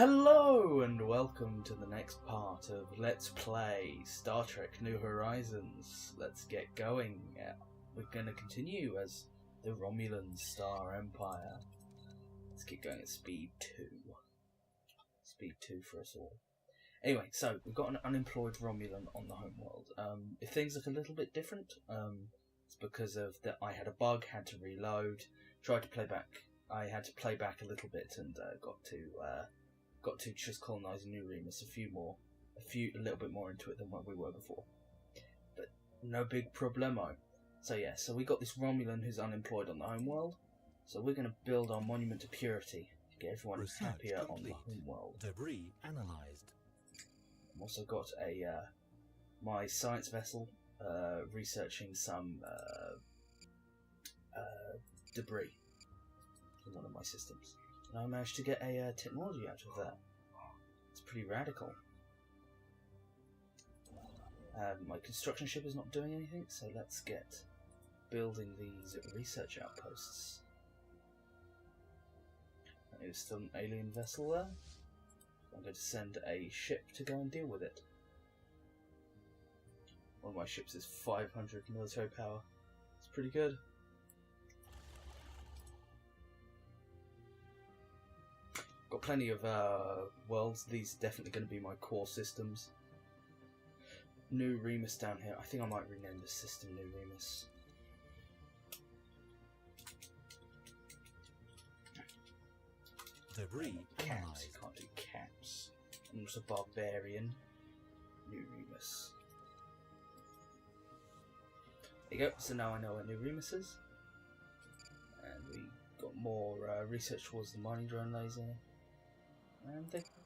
Hello and welcome to the next part of Let's Play Star Trek New Horizons. Let's get going. We're going to continue as the Romulan Star Empire. Let's get going at speed 2. Speed 2 for us all. Anyway, so we've got an unemployed Romulan on the homeworld. If things look a little bit different, it's because of that I had a bug, had to reload, tried to play back. I had to play back a little bit and got to just colonize New Remus a little bit more into it than what we were before. But no big problemo. So yeah, so we got this Romulan who's unemployed on the homeworld. So we're going to build our monument to purity to get everyone happier on the homeworld. Debris analyzed. I've also got my science vessel researching some debris in one of my systems. And I managed to get a technology out of that. It's pretty radical. My construction ship is not doing anything, so let's get building these research outposts. There's still an alien vessel there. I'm going to send a ship to go and deal with it. One of my ships is 500 military power. It's pretty good. Got plenty of worlds. These are definitely going to be my core systems. New Remus down here. I think I might rename the system New Remus. Debris Caps. analyzed. Can't do caps. I'm just a barbarian. New Remus. There you go. So now I know where New Remus is. And we got more research towards the mining drone laser. And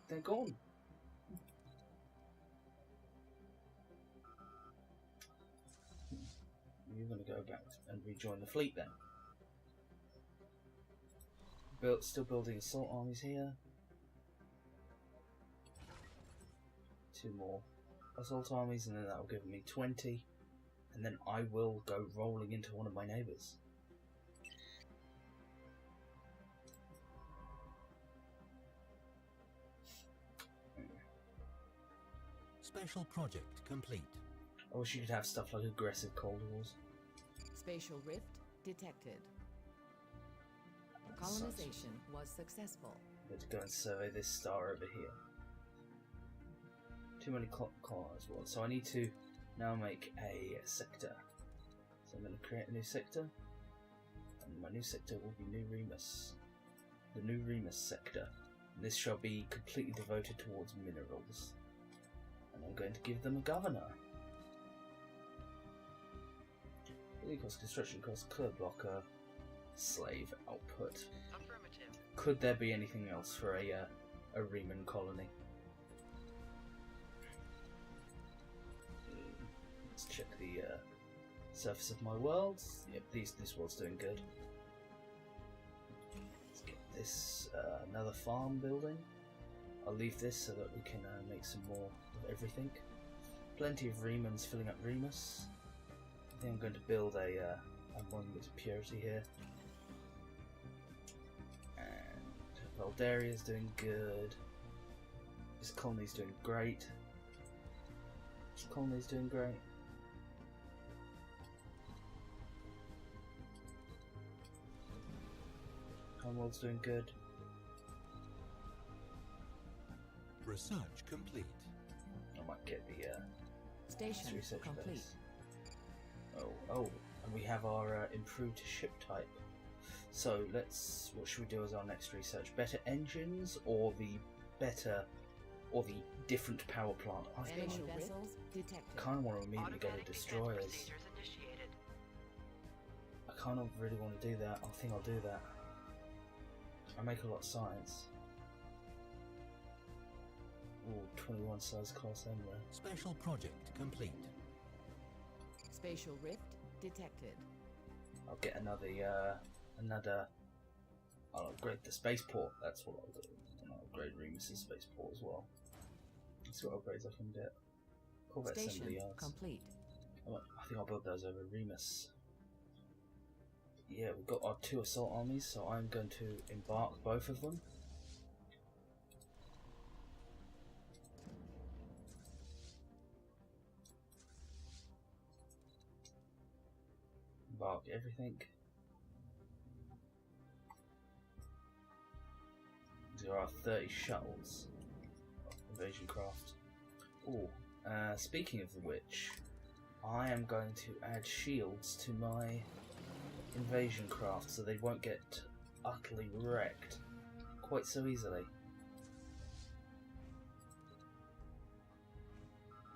they're gone. You're going to go back and rejoin the fleet then. Still building assault armies here. 2 more assault armies, and then that will give me 20. And then I will go rolling into one of my neighbours. Special project complete. I wish you could have stuff like aggressive Cold Wars. Spatial rift detected. Colonization was successful. I'm going to go and survey this star over here. Too many colonies. So I need to now make a sector. So I'm going to create a new sector. And my new sector will be New Remus. The New Remus sector. And this shall be completely devoted towards minerals. And I'm going to give them a governor. Building cost, construction cost, code blocker, slave output. Affirmative. Could there be anything else for a Reman colony? Let's check the surface of my world. Yep, this world's doing good. Let's get this another farm building. I'll leave this so that we can make some more of everything. Plenty of Remans filling up Remus. I think I'm going to build a monument to purity here. And Valdaria's doing good. This colony's doing great. This colony's doing great. Homeworld's doing good. Research complete. I might get the Station research complete. base. Oh, and we have our improved ship type. So what should we do as our next research? Better engines or the different power plant? Spatial vessels detected. I kind of want to immediately go to Automatic defense destroyers. procedures initiated. I kind of really want to do that. I think I'll do that. I make a lot of science. Ooh, 21 size class anyway. Special project complete. Spatial rift detected. I'll get I'll upgrade the spaceport. That's what I'll do. And I'll upgrade Remus's spaceport as well. Let's see what upgrades I can get. Corvette Station assembly yards. complete. I think I'll build those over Remus. Yeah, we've got our 2 assault armies, so I'm going to embark both of them. embark everything. There are 30 shuttles. Invasion craft. Oh, speaking of which, I am going to add shields to my invasion craft so they won't get utterly wrecked quite so easily.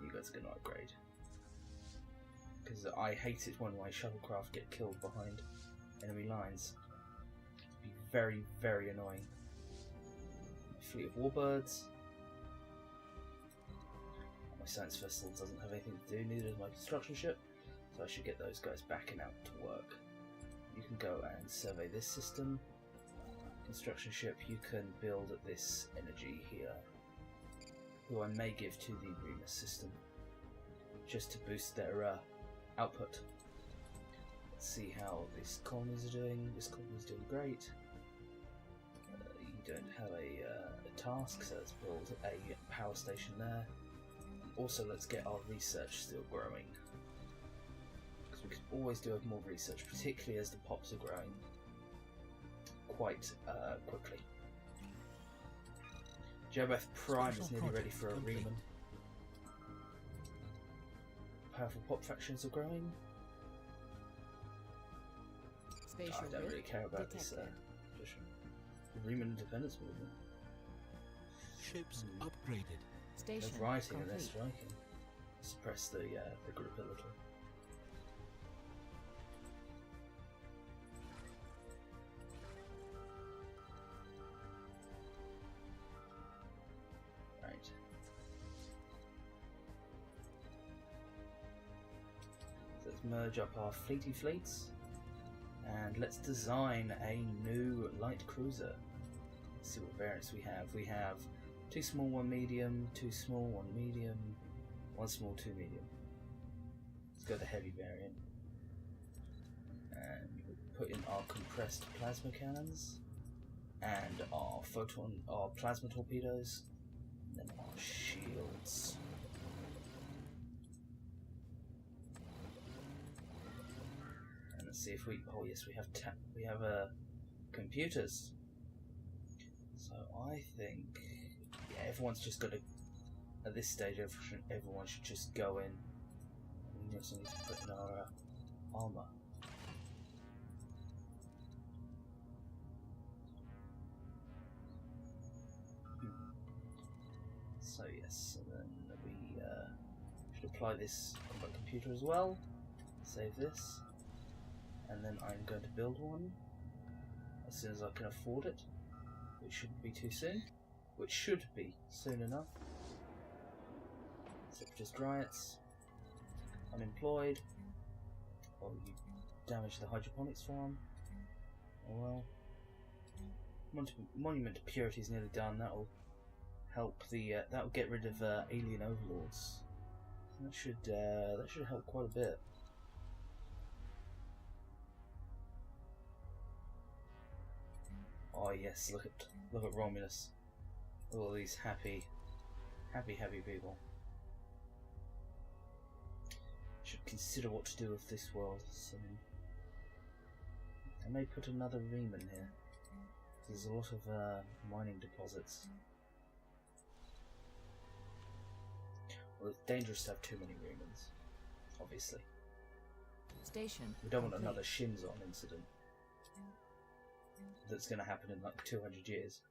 You guys are going to upgrade. Because I hate it when my shuttlecraft get killed behind enemy lines. It'd be very, very annoying. A fleet of warbirds. My science vessel doesn't have anything to do, neither does my construction ship, so I should get those guys back and out to work. You can go and survey this system. Construction ship, you can build this energy here, who I may give to the Remus system, just to boost their output. Let's see how these colonies are doing. This colony is doing great. You don't have a task, so let's build a power station there. Also, let's get our research still growing, because we could always do more research, particularly as the pops are growing quite quickly. Jobeth Prime is nearly ready for a Reman. Powerful pop factions are growing. Spatial I don't really rift care about this detected. position. The Reman independence movement. Ships upgraded. Station They're writing and they're complete. striking. Suppress the group a little. Right. Let's merge up our fleets and let's design a new light cruiser. Let's see what variants we have. We have 2 small, 1 medium, 2 small, 1 medium, 1 small, 2 medium. Let's go the heavy variant. And we'll put in our compressed plasma cannons and our plasma torpedoes, and then our shields. And let's see if we. Oh yes, we have computers. So I think, yeah, everyone's just got to. At this stage, everyone should just go in. We just need to put in our armor. So yes, and then we should apply this combat computer as well. Save this, and then I'm going to build one as soon as I can afford it, which shouldn't be too soon, which should be soon enough. Separatist riots, unemployed. Oh, you damaged the hydroponics farm. Oh well. Monument to Purity is nearly done. That'll help the. That'll get rid of alien overlords. That should help quite a bit. Oh yes, look at Romulus. Look at all these happy people. Should consider what to do with this world soon. I may put another Reman here. There's a lot of mining deposits. Well, it's dangerous to have too many Remans, obviously. Station We don't want complete. another Shinzon incident that's going to happen in like 200 years.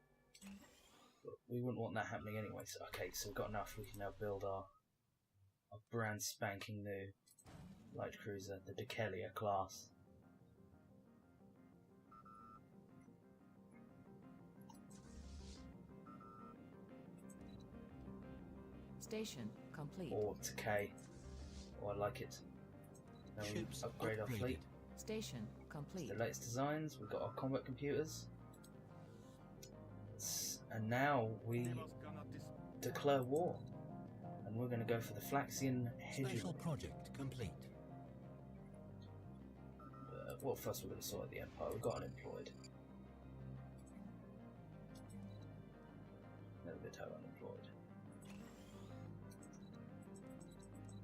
But we wouldn't want that happening anyway. So, okay, so we've got enough. We can now build our brand spanking new light cruiser, the Dekelia class. Station complete. Or Decay. Oh, I like it. Now we Ships upgrade our upgraded. fleet. Station complete. The latest designs. We've got our combat computers. And now we declare war. And we're going to go for the Flaxian Special hegemony. project complete. Well, first we're going to sort out the Empire. We've got unemployed. Never been totally unemployed.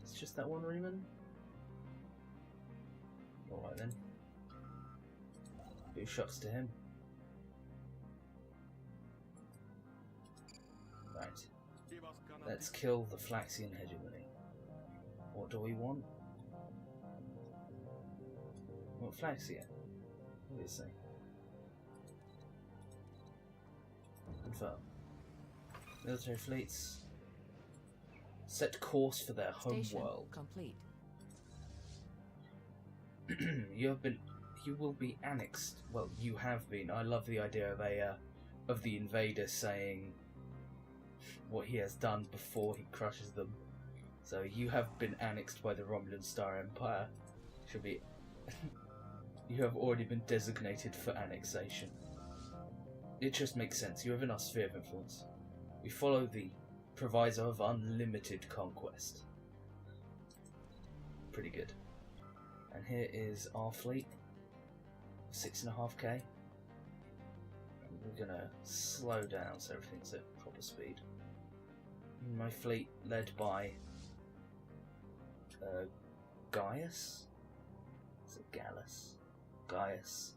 It's just that one Reman? Alright then. Few shots to him. Right. Let's kill the Flaxian hegemony. What do we want? What Flaxia? Obviously. Confirm. Military fleets set course for their Station homeworld. complete. You will be annexed. Well, you have been. I love the idea of the invader saying what he has done before he crushes them. So you have been annexed by the Romulan Star Empire. Should be. You have already been designated for annexation. It just makes sense. You're within our sphere of influence. We follow the proviso of unlimited conquest. Pretty good. And here is our fleet. 6.5k. We're gonna slow down so everything's at proper speed. My fleet led by Gaius? Is it Gallus? Gaius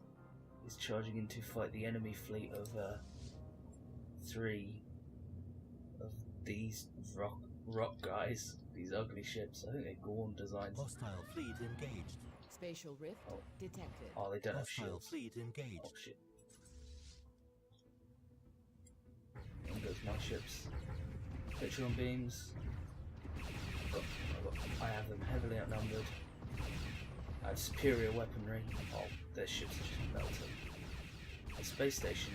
is charging in to fight the enemy fleet of 3 of these rock guys, these ugly ships. I think they're Gorn designs. Hostile fleet engaged. Spatial rift detected. Oh, they don't have Hostile shields. fleet engaged. Oh shit. There goes my ships. Picturon beams. I have them heavily outnumbered. I have superior weaponry. Oh, their ships are just melting. The space station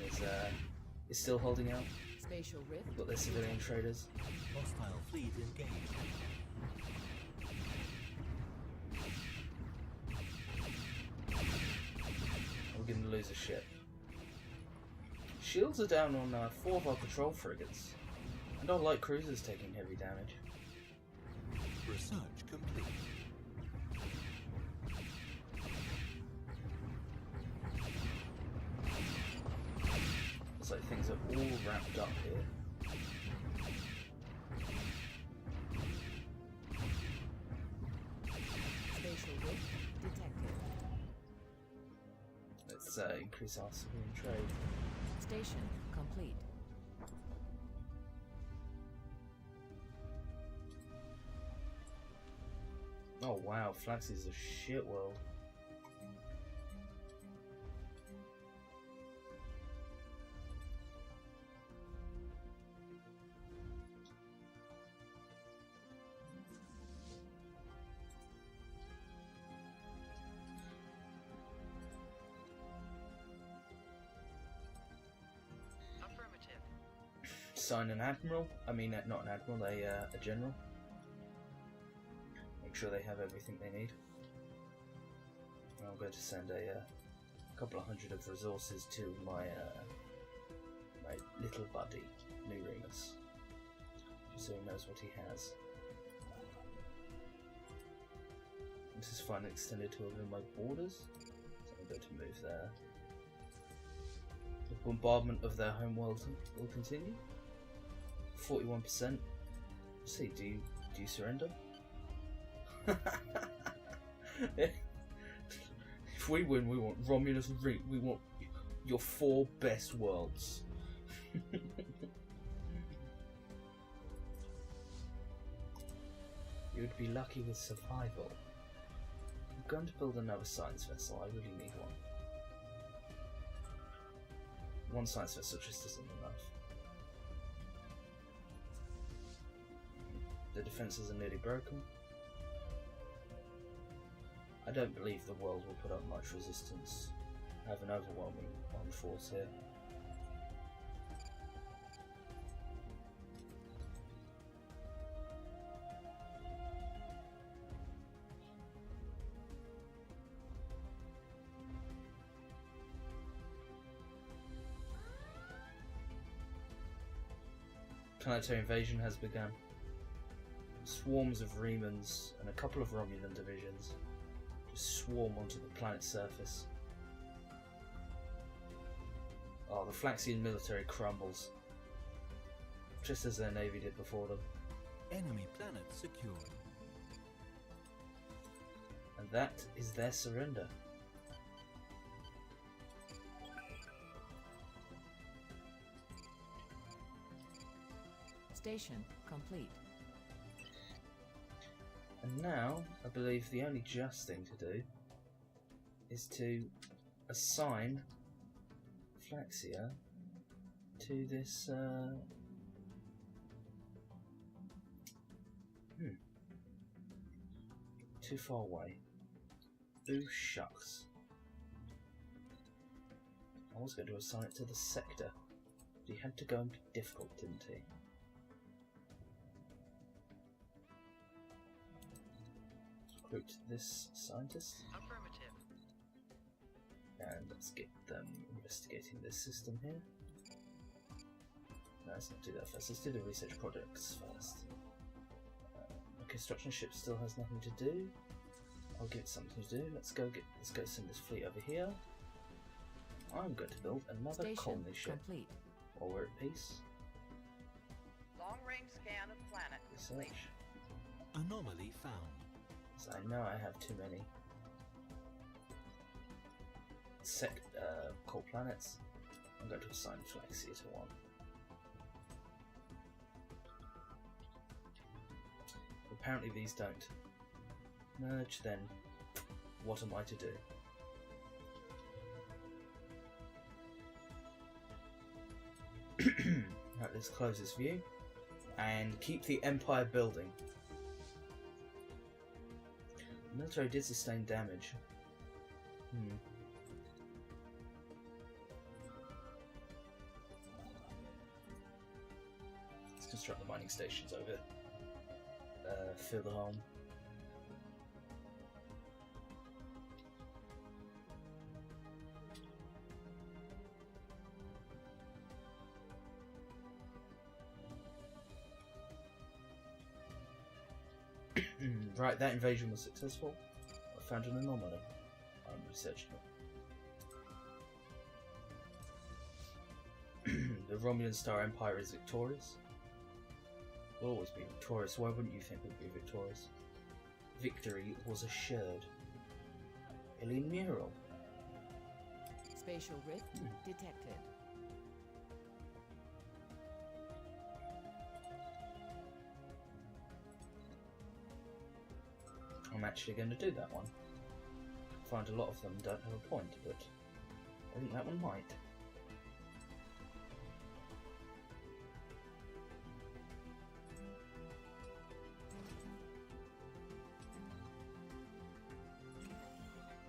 is still holding out. Spatial rift. We've got their civilian traders. Hostile fleet engaged. We're going to lose a ship. Shields are down on 4 of our patrol frigates. And our light cruisers taking heavy damage. Research complete. Looks like things are all wrapped up here. Spatial rift detected. Let's increase our civilian trade. Station complete. Oh wow, Flax is a shit world. Sign an admiral. I mean, not an admiral, a general. Make sure they have everything they need. And I'm going to send a couple of hundred of resources to my my little buddy, New Remus, just so he knows what he has. This is finally extended to within my borders, so I'm going to move there. The bombardment of their homeworld will continue. 41%. See, do you surrender? If we win, we want Romulus and Reap. We want your 4 best worlds. You'd be lucky with survival. I'm going to build another science vessel. I really need one. One science vessel just isn't enough. The defences are nearly broken. I don't believe the world will put up much resistance. I have an overwhelming armed force here. Planetary invasion has begun. Swarms of Remans and a couple of Romulan divisions just swarm onto the planet's surface. Oh, the Flaxian military crumbles, just as their navy did before them. Enemy planet secured. And that is their surrender. Station complete. And now, I believe the only just thing to do is to assign Flaxia to this too far away. Ooh, shucks. I was going to assign it to the sector, but he had to go and be difficult, didn't he? Recruit this scientist. Affirmative. And let's get them investigating this system here. No, let's not do that first. Let's do the research projects first. The construction ship still has nothing to do. I'll give it something to do. Let's go send this fleet over here. I'm going to build another Station colony ship complete. while we're at peace. Long range scan of planet complete. Research. Anomaly found. So I know I have too many core planets. I'm going to assign Flaxia to one. Apparently these don't merge, then what am I to do? Right, let's close this view and keep the Empire building. The military did sustain damage. Let's construct the mining stations over fill the home. Right, that invasion was successful. I found an anomaly. I'm researching it. The Romulan Star Empire is victorious. Will always be victorious. Why wouldn't you think we'd be victorious? Victory was assured. Alien mural. Spatial rift detected. I'm actually going to do that one. I find a lot of them don't have a point, but I think that one might.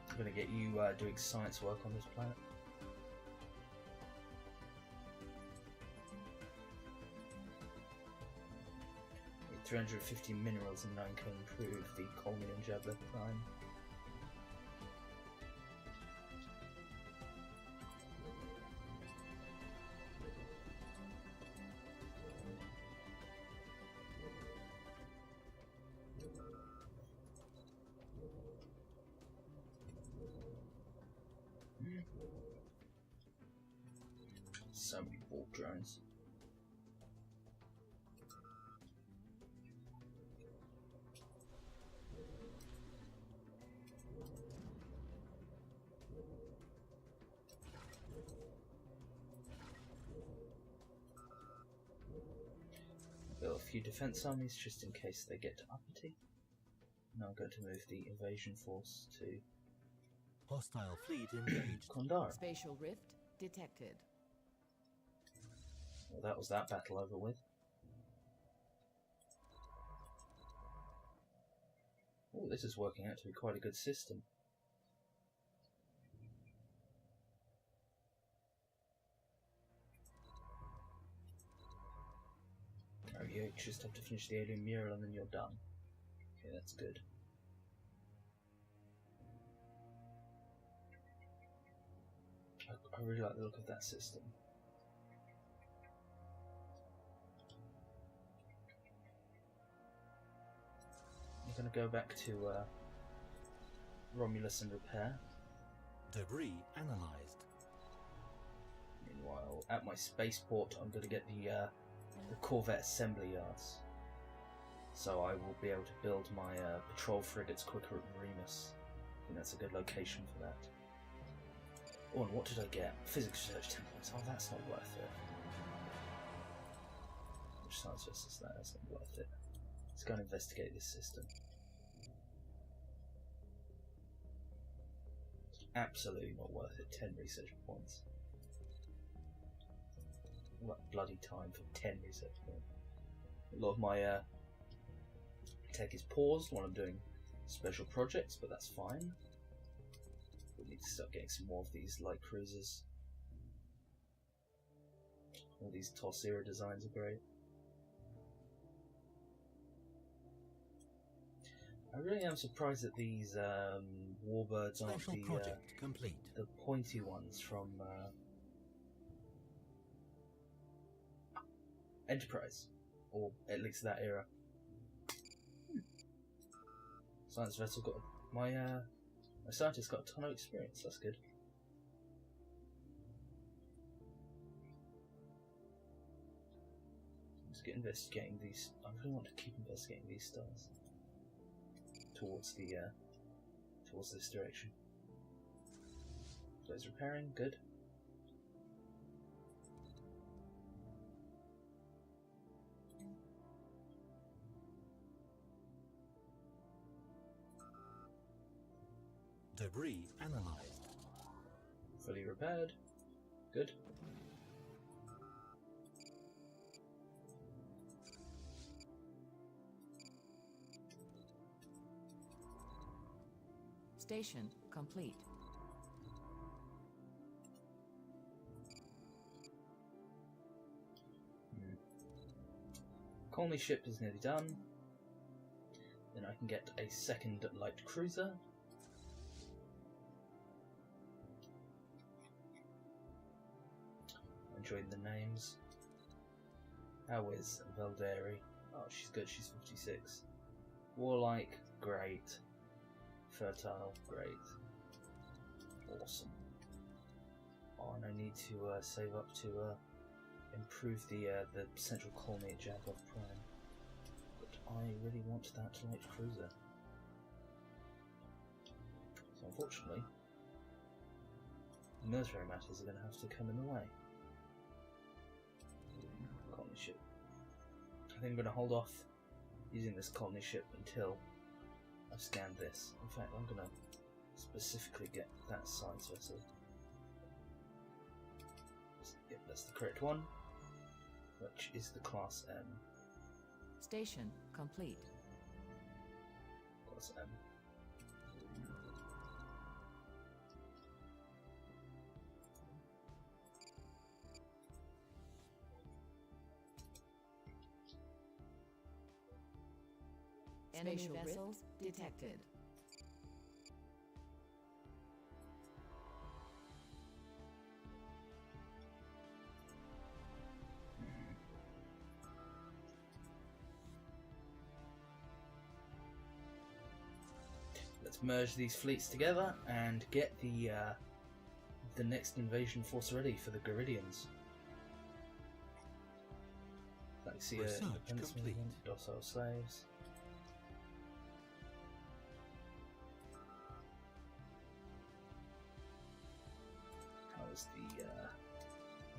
I'm going to get you doing science work on this planet. With 350 minerals and 9 can improve the colony and Jabla Prime. So many warp drones. Build a few defense armies just in case they get uppity. Now I'm going to move the invasion force to Hostile fleet engaged. Kondara. Spatial rift detected. Well, that was that battle over with. Oh, this is working out to be quite a good system. Oh, you just have to finish the alien mural and then you're done. Okay, that's good. I really like the look of that system. I'm going to go back to Romulus and repair. Debris analyzed. Meanwhile, at my spaceport, I'm going to get the Corvette assembly yards, so I will be able to build my patrol frigates quicker at Remus. I think that's a good location for that. Oh, and what did I get? Physics research 10 points. Oh, that's not worth it. Which science vessel is that? That's not worth it. Let's go and investigate this system. Absolutely not worth it. 10 research points. All that bloody time for 10 research points. A lot of my tech is paused while I'm doing special projects, but that's fine. We need to start getting some more of these light cruisers. All these Torsera designs are great. I really am surprised that these warbirds aren't Special project complete. the pointy ones from Enterprise, or at least that era. Science vessel got my scientist got a ton of experience. That's good. Let's get investigating these. I really want to keep investigating these stars towards the towards this direction. So it's repairing. Good. Debris analyzed. Fully repaired. Good. Station complete. Colony ship is nearly done. Then I can get a second light cruiser. Enjoying the names. How is Valderi? Oh, she's good. She's 56. Warlike, great. Fertile, great. Awesome. Oh, and I need to save up to improve the central colony at Jakov Prime. But I really want that light cruiser. So unfortunately, military matters are going to have to come in the way. Colony ship. I think I'm going to hold off using this colony ship until I've scanned this. In fact, I'm going to specifically get that science vessel. Yep, that's the correct one, which is the Class M. Station complete. Class M. Enemy vessels detected. Let's merge these fleets together and get the next invasion force ready for the Garidians. Let's see, Research independence complete. movement, docile slaves. How is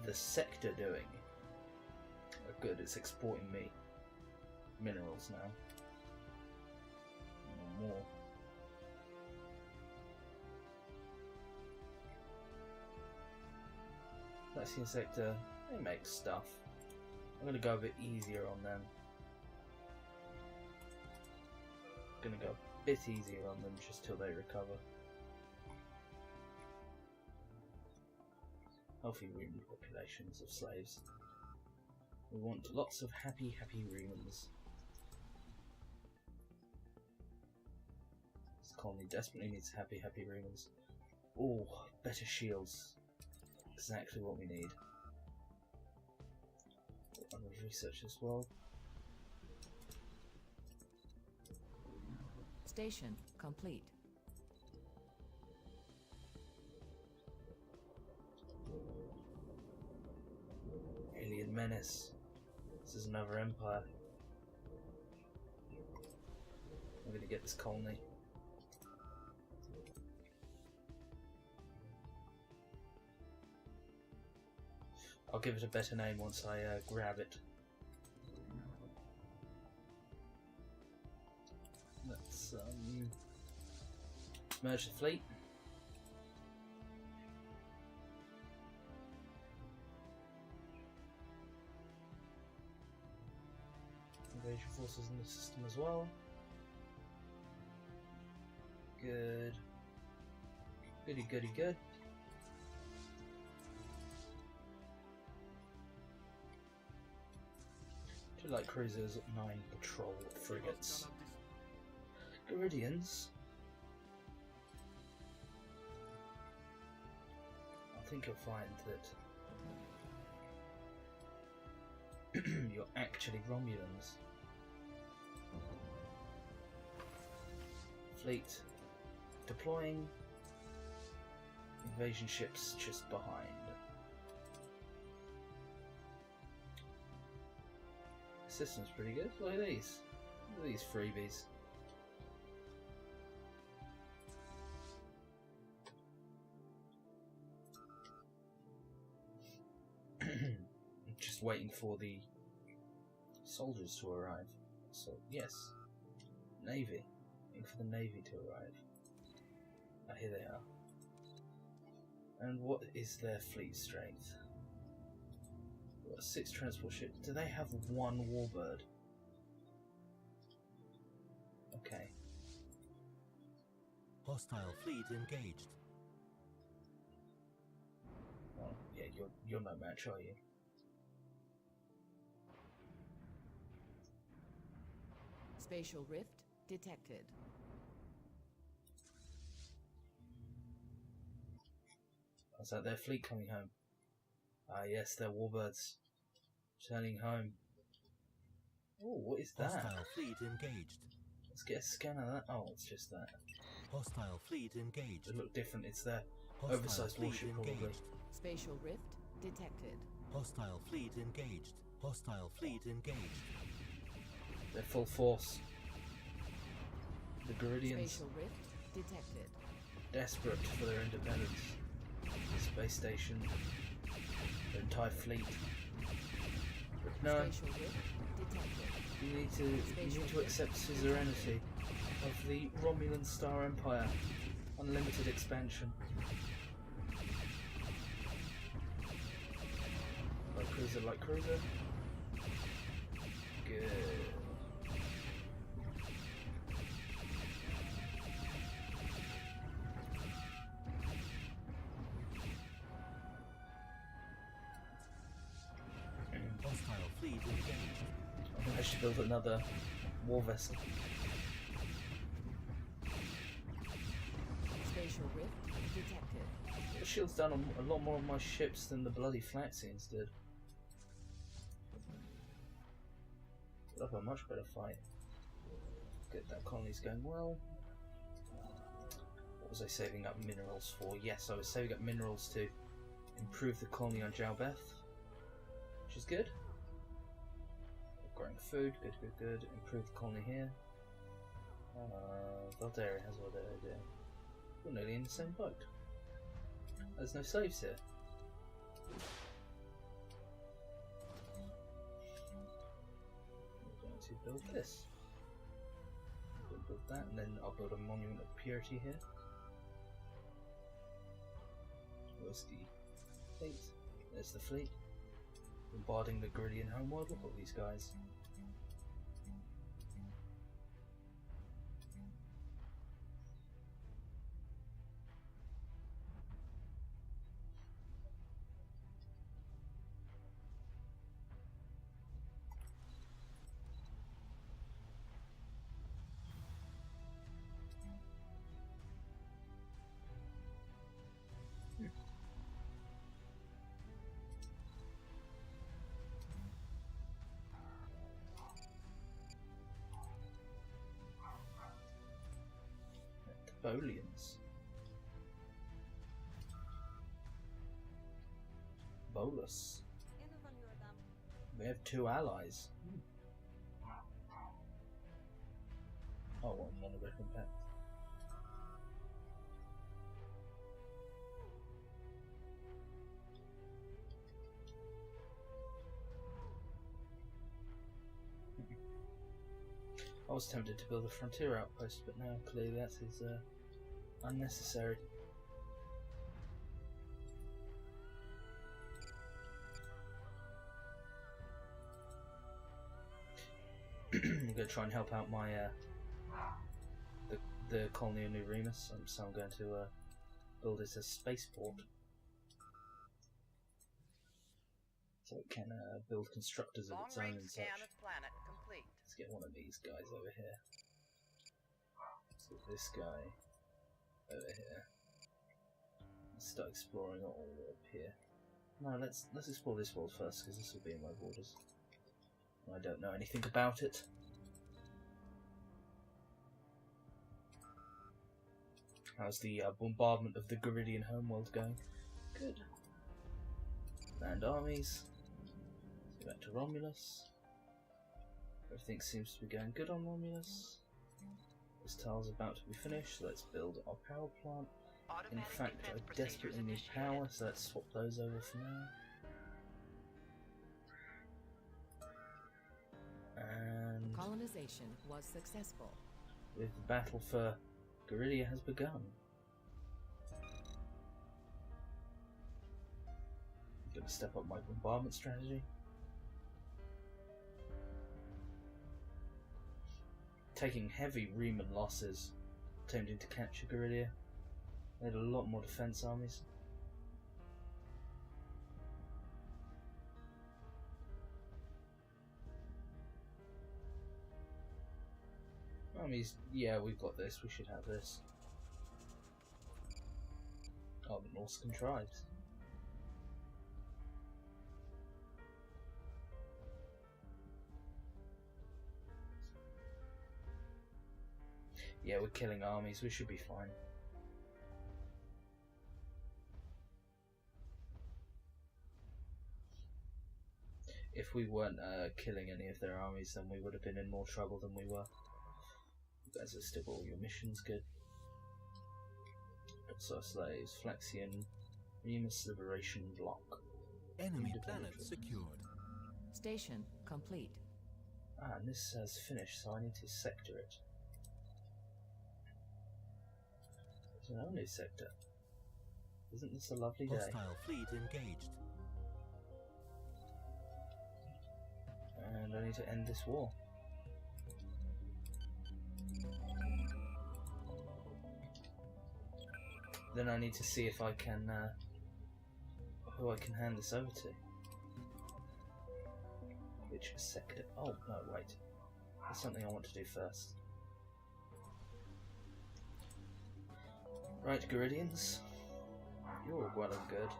the sector doing? Oh, good, it's exporting me minerals now. More. Vaccine sector, they make stuff. I'm gonna go a bit easier on them. Gonna go a bit easier on them just till they recover. Healthy Roman populations of slaves. We want lots of happy Romans. This colony desperately needs happy Romans. Oh, better shields. Exactly what we need. And we've researched as well. Station complete. Alien menace. This is another empire. I'm gonna get this colony. I'll give it a better name once I grab it. Let's merge the fleet. Invasion forces in the system as well. Good. Goody goody good. Two light cruisers, 9 patrol frigates. Geridians. I think you'll find that you're actually Romulans. Fleet deploying. Invasion ships just behind. System's pretty good. Look at these. Look at these freebies. Just waiting for the soldiers to arrive. So yes, Navy. Waiting for the Navy to arrive. Ah, here they are. And what is their fleet strength? We've got 6 transport ships. Do they have 1 warbird? Okay. Hostile fleet engaged. Well, yeah, you're no match, are you? Spatial rift detected. Is that their fleet coming home? Ah, yes, they're warbirds turning home. Oh, what is that? Hostile fleet engaged. Let's get a scan of that. Oh, it's just that. Hostile fleet engaged. It look different. It's their Hostile oversized fleet warship, probably. engaged. Spatial rift detected. Hostile fleet engaged. Hostile fleet engaged. They're full force. The Geridians, Spatial rift detected. desperate for their independence. The space station, their entire fleet. But no, Spatial rift detected. you need to accept suzerainty of the Romulan Star Empire. Unlimited expansion. Light cruiser, light cruiser. Good. Hostile fleet engaged. I think I should build another war vessel. Spatial rift detected. The shield's done on a lot more of my ships than the bloody Flaxians did. Look, a much better fight. Good, that colony's going well. What was I saving up minerals for? Yes, I was saving up minerals to improve the colony on Jalbeth, which is good. Growing food, good, good, good. Improve the colony here. Valdaria, how's Valdaria doing? We're nearly in the same boat. There's no slaves here. We're going to build this. Build that, and then I'll build a monument of purity here. Where's the fleet? There's the fleet. Bombarding the Geridian homeworld. Look at these guys. Bolians. Bolus. We have 2 allies. Oh, one monographing pact. I was tempted to build a frontier outpost, but now clearly that is unnecessary. I'm going to try and help out my the colony of New Remus, so I'm going to build it as a spaceport, so it can build constructors of its own Long-range and such. scan of planet complete. Let's get one of these guys over here. Let's get this guy over here. Let's start exploring all up here. No, let's explore this world first, because this will be in my borders. I don't know anything about it. How's the bombardment of the Garidian homeworld going? Good. Land armies. Let's go back to Romulus. Everything seems to be going good on Romulus. This tile's about to be finished, so let's build our power plant. In fact, I desperately need power, so let's swap those over for now. And Colonization was successful. with the battle for Garidia has begun. I'm going to step up my bombardment strategy. Taking heavy Romulan losses, attempting to capture Garidia. They had a lot more defense armies. Armies, yeah, we've got this. We should have this. Oh, the Norscan tribes. Yeah, we're killing armies. We should be fine. If we weren't killing any of their armies, then we would have been in more trouble than we were. You guys are still all your missions good. So slaves, Flexion, Remus Liberation Block. Enemy planet secured. Station complete. Ah, and this says finished, so I need to sector it. There's an only sector. Isn't this a lovely day? Hostile fleet engaged. And I need to end this war. Then I need to see if I can, who I can hand this over to. Which sector? Oh, no, wait. There's something I want to do first. Right, Garidians. You're well and good.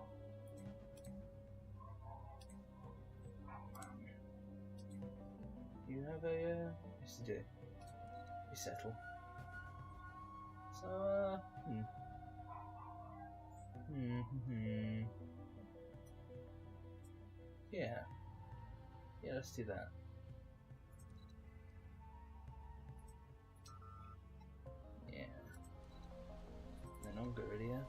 You have a, yes you do. You settle. So, Yeah. Yeah, let's do that. Yeah. Then on Garidia.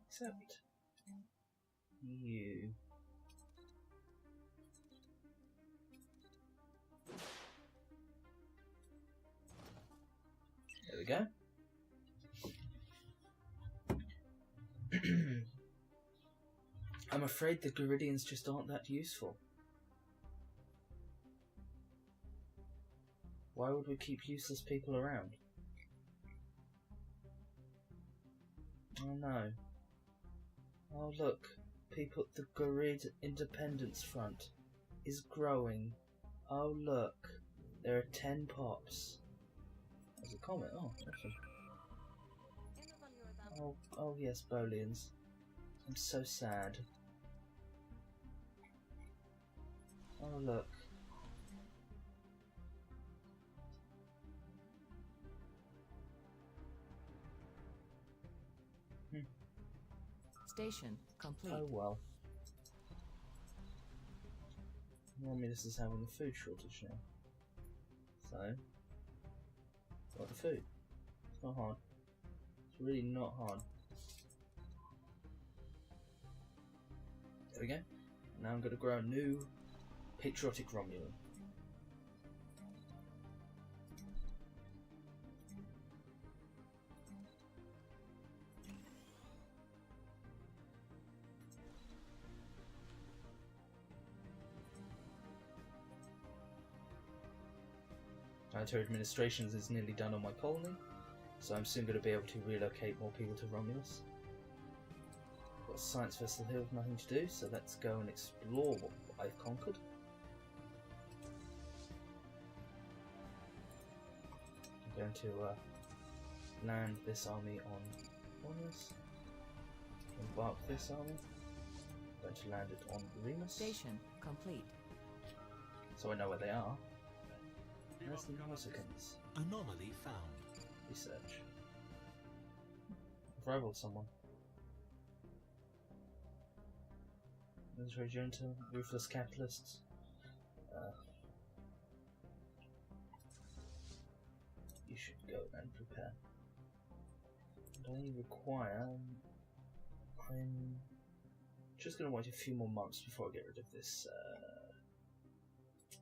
Except you. There we go. I'm afraid the Garidians just aren't that useful. Why would we keep useless people around? Oh no. Oh look, people, the Garid Independence Front is growing. Oh look, there are 10 pops. There's a comment, oh, awesome. Oh yes, Bolians. I'm so sad. Oh look. Station complete. Oh well. Romulus is having a food shortage now. So, got the food. It's not hard. It's really not hard. There we go. Now I'm going to grow a new patriotic Romulan. Planetary administration is nearly done on my colony, so I'm soon going to be able to relocate more people to Romulus. Got a science vessel here with nothing to do, so let's go and explore what I've conquered. I'm going to land this army on Romulus, embark this army, I'm going to land it on Remus, Station complete. so I know where they are. There's the Nausicans. Anomaly found. Research. I've rivaled someone. Military junta, ruthless capitalists. You should go and prepare. And I require. I'm just going to wait a few more months before I get rid of this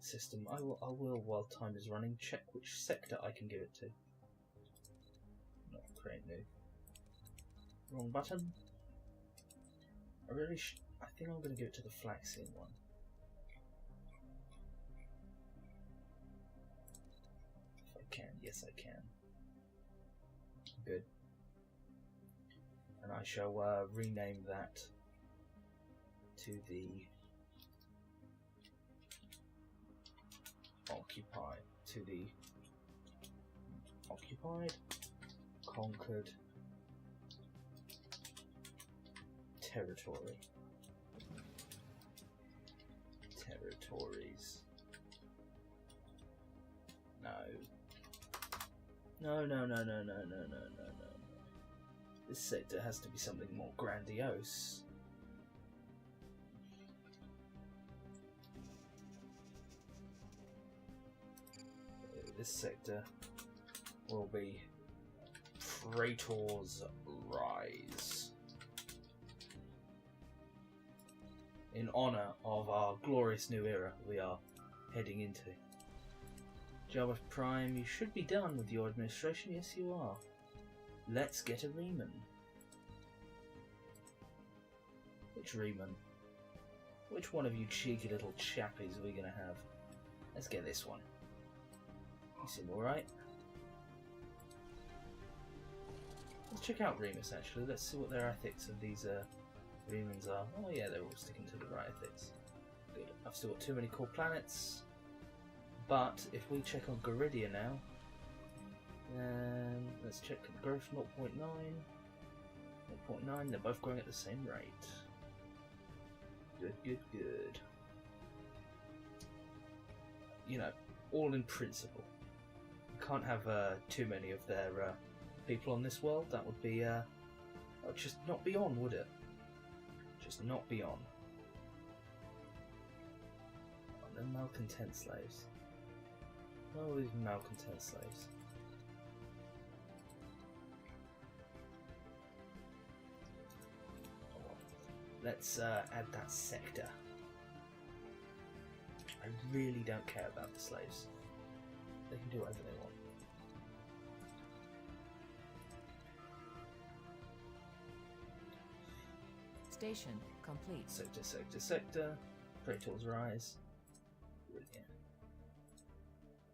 system. I will, while time is running, check which sector I can give it to. Not create new. Wrong button. I think I'm going to give it to the flaxseed one. If I can, yes I can. Good. And I shall rename that to the occupied, conquered territory. Territories. No. This sector has to be something more grandiose. This sector will be Praetor's Rise, in honor of our glorious new era we are heading into. Jabba Prime, you should be done with your administration. Yes, you are. Let's get a Reman. Which Reman? Which one of you cheeky little chappies are we going to have? Let's get this one. You seem alright. Let's check out Remus actually. Let's see what their ethics of these Remans are. Oh yeah, they're all sticking to the right ethics. Good. I've still got too many core planets. But if we check on Garidia now, then let's check growth 0.9. 0.9, they're both growing at the same rate. Good. You know, all in principle. Can't have too many of their people on this world. That would be that would just not be on, would it? Just not be on. And then malcontent slaves. No, these malcontent slaves. Let's add that sector. I really don't care about the slaves. They can do whatever they want. Station complete. Sector. Praetor's Rise. Brilliant.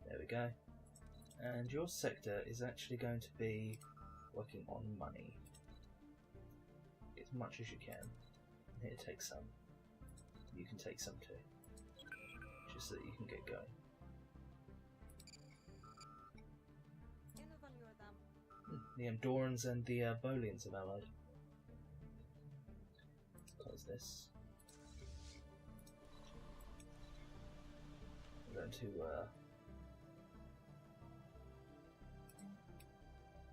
There we go. And your sector is actually going to be working on money. Get as much as you can. Here, take some. You can take some too. Just so that you can get going. The Andorans and the Bolians have allied. Close this. I'm going to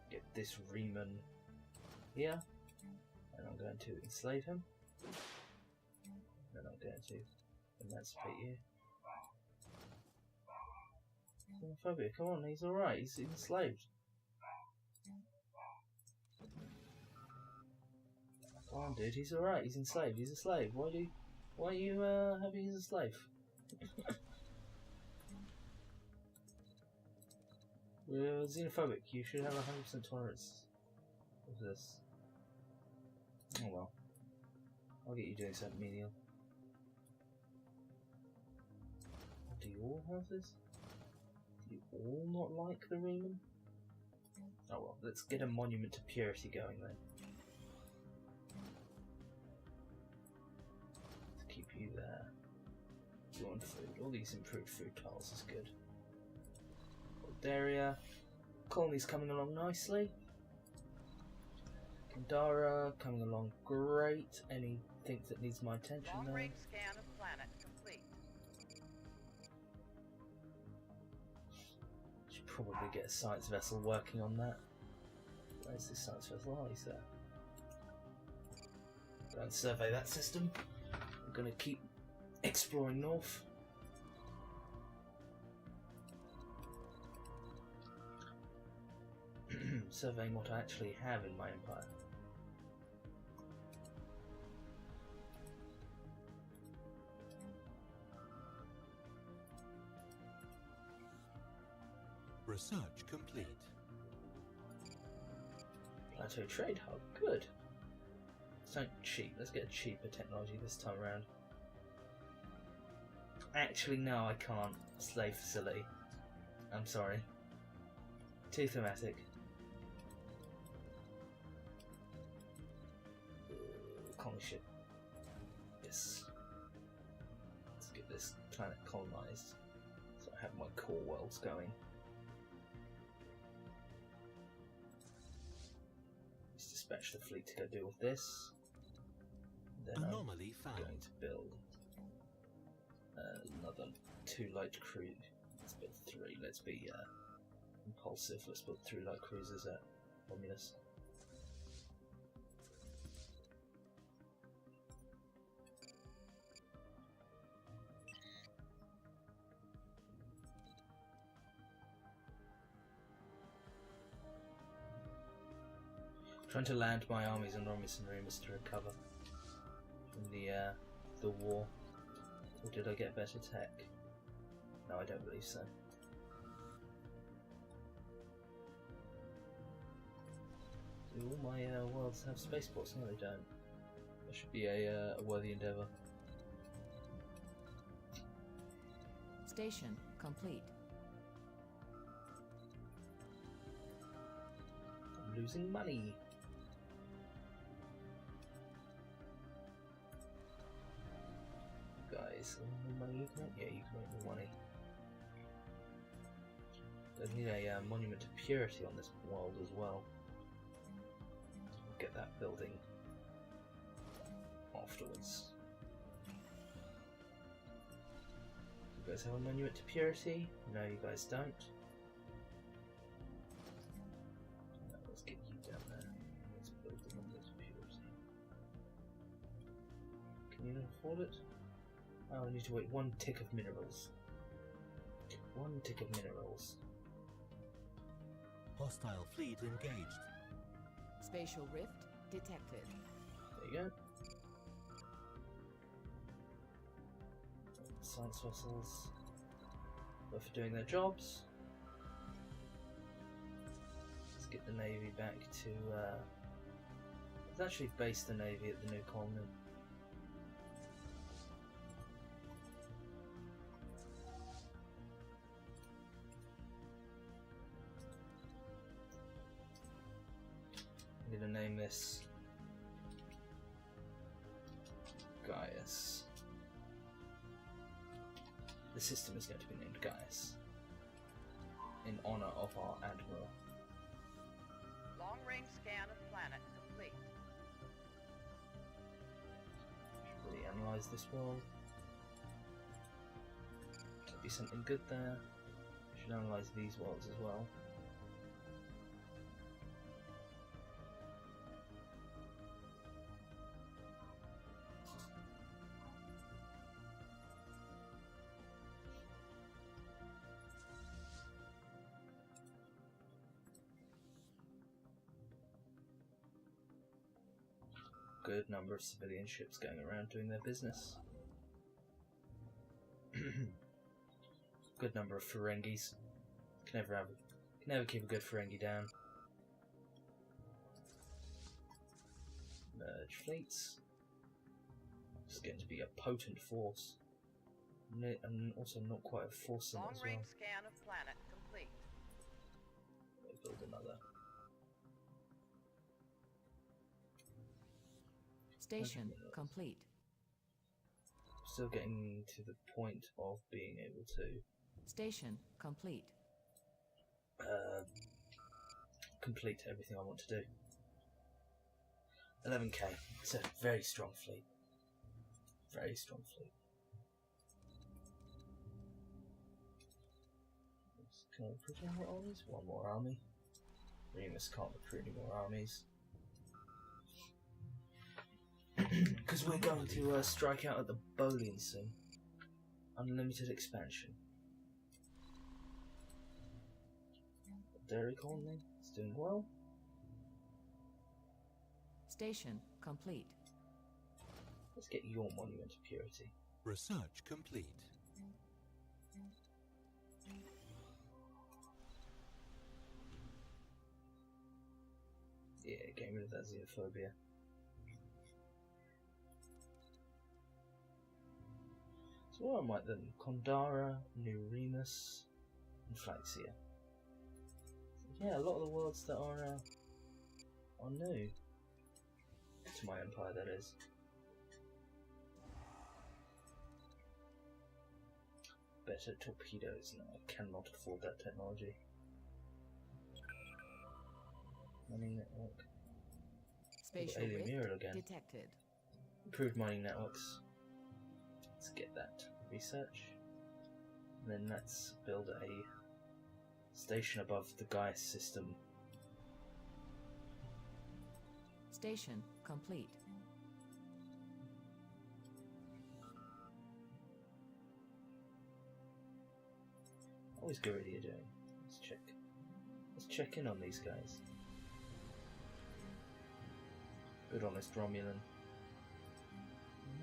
get this Reman here, and I'm going to enslave him. Then I'm going to emancipate you. Homophobia, come on, he's alright, he's enslaved. Come on, dude, he's alright, he's enslaved, he's a slave. Why do you... Why are you having as a slave? We're xenophobic. You should have 100% tolerance of this. Oh well. I'll get you doing something menial. Do you all have this? Do you all not like the Romulan? Oh well, let's get a monument to purity going then. To keep you there. You want food. All these improved food tiles is good. Area. Colonies coming along nicely. Kandara coming along great. Anything that needs my attention Long there? range scan of planet complete. Should probably get a science vessel working on that. Where's this science vessel? Oh, he's there. Go and survey that system. I'm going to keep exploring north. Surveying what I actually have in my empire. Research complete. Plateau trade hub, good. Something cheap. Let's get a cheaper technology this time around. Actually, no, I can't. Slave facility. I'm sorry. Too thematic. Colony ship. Yes. Let's get this planet colonized. So I have my core worlds going. Let's dispatch the fleet to go deal with this. Then Anomaly I'm found. going to build another 2 light cruise. Let's build 3. Let's be impulsive. Let's build 3 light cruisers at Romulus. Trying to land my armies on Romulus and Remus to recover from the war. Or did I get better tech? No, I don't believe so. Do all my worlds have spaceports? No, they don't. That should be a worthy endeavour. Station complete. I'm losing money. Guys, more money you can make? Yeah, you can make more money. I need a monument to purity on this world as well. Get that building afterwards. You guys have a monument to purity? No, you guys don't. No, let's get you down there. Let's build the monument to purity. Can you afford it? Oh, I need to wait 1 tick of minerals. 1 tick of minerals. Hostile fleet engaged. Spatial rift detected. There you go. Science vessels. Both doing their jobs. Let's get the Navy back to let's actually base the Navy at the new colony. I'm going to name this Gaius. The system is going to be named Gaius in honor of our admiral. Long range scan of planet complete. Should really analyze this world. Could be something good there. Should analyze these worlds as well. Good number of civilian ships going around doing their business. Good number of Ferengis. Can never keep a good Ferengi down. Merge fleets. It's going to be a potent force. And also not quite a foursome as well. Long-range scan of planet complete. We'll build another. Station complete. Still getting to the point of being able to Station complete. complete everything I want to do. 11k. It's a very strong fleet. Very strong fleet. Can I recruit any more armies? One more army. Remus can't recruit any more armies. Because we're going to strike out at the Bolian soon. Unlimited expansion. Dairy colony is doing well. Station complete. Let's get your monument of purity. Research complete. Yeah, getting rid of that xenophobia. So what I might then? Kondara, New Remus, and Flaxia. Yeah, a lot of the worlds that are new to my empire, that is. Better torpedoes. No, I cannot afford that technology. Mining network. Spatial Alien rift mural again. detected. Improved mining networks. Let's get that research. And then let's build a station above the Gaius system. Station complete. Always good what you're doing. Let's check. Let's check in on these guys. Good honest Romulan.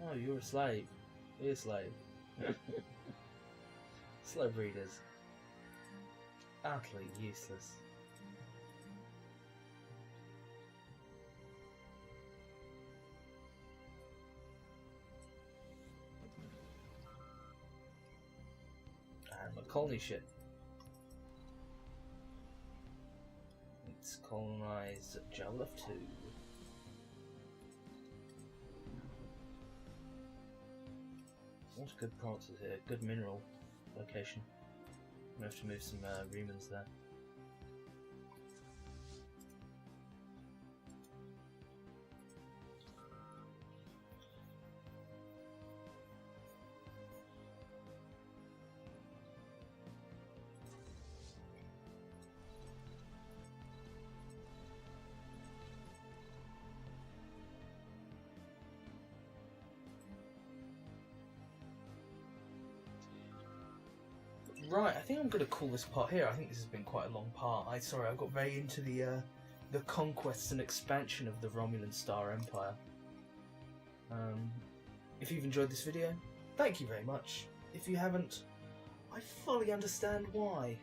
No, you're a slave. You're a slave. Slave breeders. Utterly useless. And my colony ship. Let's colonize Javelin 2. Lots of good provinces here, good mineral location. I'm gonna have to move some remans there. Right, I think I'm going to call this part here. I think this has been quite a long part. Sorry, I got very into the conquests and expansion of the Romulan Star Empire. If you've enjoyed this video, thank you very much. If you haven't, I fully understand why.